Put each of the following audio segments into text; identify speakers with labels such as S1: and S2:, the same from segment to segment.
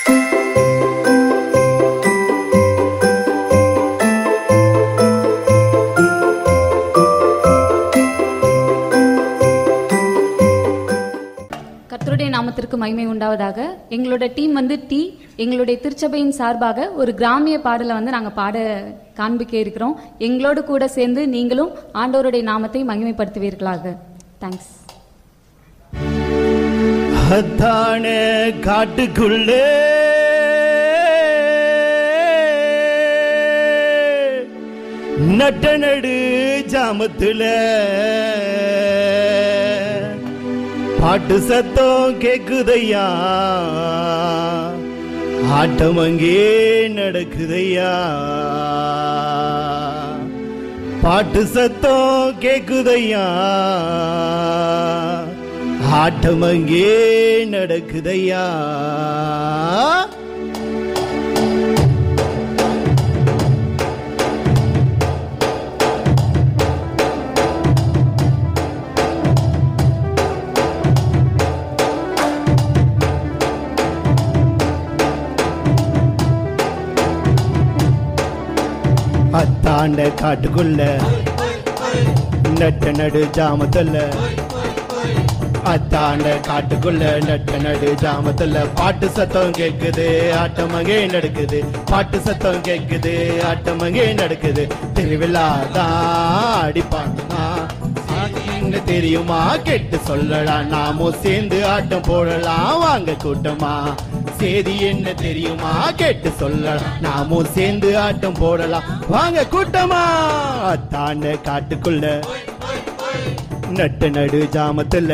S1: கர்த்தருடைய நாமத்திற்கு மகிமை உண்டாவதாக. எங்களோட டீம் வந்து எங்களுடைய திருச்சபையின் சார்பாக ஒரு கிராமிய பாடலை வந்து நாங்கள் பாட காண்பிக்க இருக்கிறோம். எங்களோடு கூட சேர்ந்து நீங்களும் ஆண்டவருடைய நாமத்தை மகிமைப்படுத்துவீர்களாக. தேங்க்ஸ்.
S2: அத்தான காட்டுக்குள்ளே நட்ட நடு ஜாமத்துல பாட்டு சத்தம் கேக்குதையா, ஆட்டம் அங்கே நடக்குதையா. பாட்டு சத்தம் கேக்குதையா, ஆட்டம் அங்கே நடக்குதையா. அத்தாண்ட காட்டுக்குள்ள நட்ட நடு ஜாமத்துல, அத்தாண்ட காட்டுக்குள்ள நட்ட நடு ஜாமத்துல பாட்டு சத்தம் கேக்குது, ஆட்டம் அங்கே நடக்குது. பாட்டு சத்தம் கேக்குது, ஆட்டம் அங்கே நடக்குது. திருவிழாதான் அடிப்பாங்கம்மா, தெரியுமா கேட்டு சொல்லலாம். நாமும் சேர்ந்து ஆட்டம் போடலாம் வாங்க கூட்டமா. சேதி என்ன தெரியுமா கேட்டு சொல்லலாம். நாமும் சேர்ந்து ஆட்டம் போடலாம் வாங்க கூட்டமா. அத்தாண்ட காட்டுக்குள்ள நட்ட நடு ஜாமத்துல,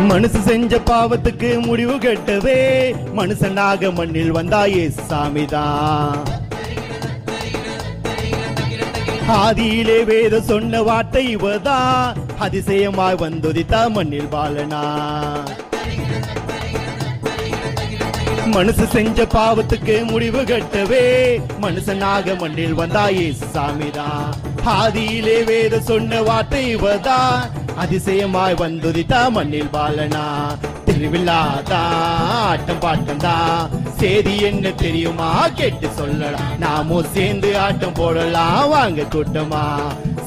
S2: மனுஷ செஞ்ச பாவத்துக்கு முடிவு கட்டவே மனுஷனாக மண்ணில் வந்தாயே சாமிதான். ஆதியிலே வேத சொன்ன வார்த்தை இவதான், அதிசயமாய் வந்துதித்தா மண்ணில் பாலனா. மனுஷ செஞ்ச பாவத்துக்கு முடிவு கட்டவே மனுஷனாக மண்ணில் வந்தாயே சாமிதான். ஆதியிலே வேத சொன்ன வார்த்தை இவதான், அதிசயமாய் வந்துதித்தா மண்ணில் பாலனா. திருவிழாதான் ஆட்டம் பாட்டம் தான், சேதி என்ன தெரியுமா கேட்டு சொல்லலாம். நாமும் சேர்ந்து ஆட்டம் போடலாம் வாங்க கூட்டமா.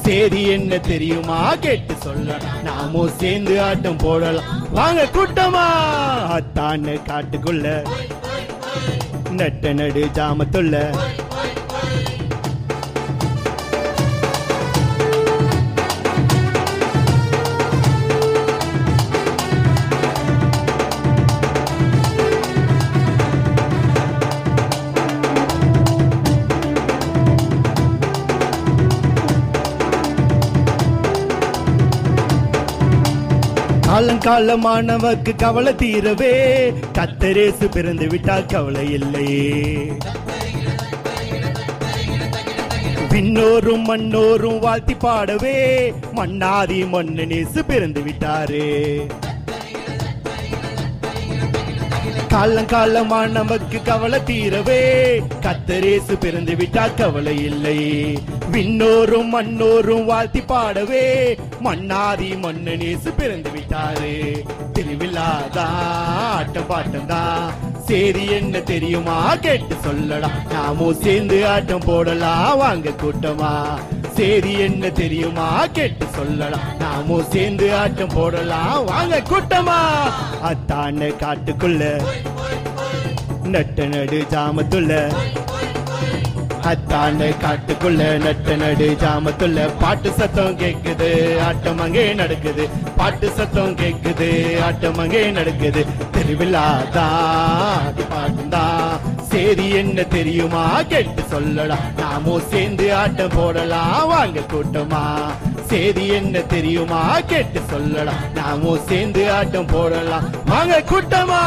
S2: சேதி என்ன தெரியுமா கேட்டு சொல்லலாம். நாமும் சேர்ந்து ஆட்டம் போடலாம் வாங்க கூட்டமா. அத்தான காட்டுக்குள்ள நட்ட நடு ஜாமத்துள்ள, காலங்காலமானவர்க்கு கவலை தீரவே கர்த்தரேசு பிறந்து விட்டா கவலை இல்லையே. விண்ணோரும் மண்ணோரும் வாழ்த்தி பாடவே மன்னாதி மன்னனேசு பிறந்து விட்டாரே. காலங்காலமான நமக்கு கவலை தீரவே கர்த்தரேசு பிறந்து விட்டா கவலை இல்லை. விண்ணோரும் மண்ணோரும் வாழ்த்தி பாடவே மன்னாதி மன்னனேசு பிறந்து விட்டாரு. திருவிழாதான் ஆட்டம் பாட்டம் தான், சேரி என்ன தெரியுமா கேட்டு சொல்லடா. நாமும் சேர்ந்து ஆட்டம் போடலாம் வாங்க கூட்டமா. சேரி என்ன தெரியுமா கேட்டு சொல்லடா. நாமும் சேர்ந்து ஆட்டம் போடலாம் வாங்க கூட்டமா. அத்தாண்ட காட்டுக்குள்ள நட்ட நடு ஜாமத்துள்ள, அத்தாண்ட காட்டுக்குள்ள நட்ட நடு ஜாமத்துள்ள பாட்டு சத்தம் கேக்குது ஆட்டம் அங்கே நடக்குது. பாட்டு சத்தம் கேக்குது ஆட்டம் அங்கே நடக்குது. திருவிழாதான் பாட்டுதான், சேரி என்ன தெரியுமா கேட்டு சொல்லடா. நாமும் சேர்ந்து ஆட்டம் போடலாம் வாங்க கூட்டமா. சேரி என்ன தெரியுமா கேட்டு சொல்லடா. நாமும் சேர்ந்து ஆட்டம் போடலாம் வாங்க கூட்டமா.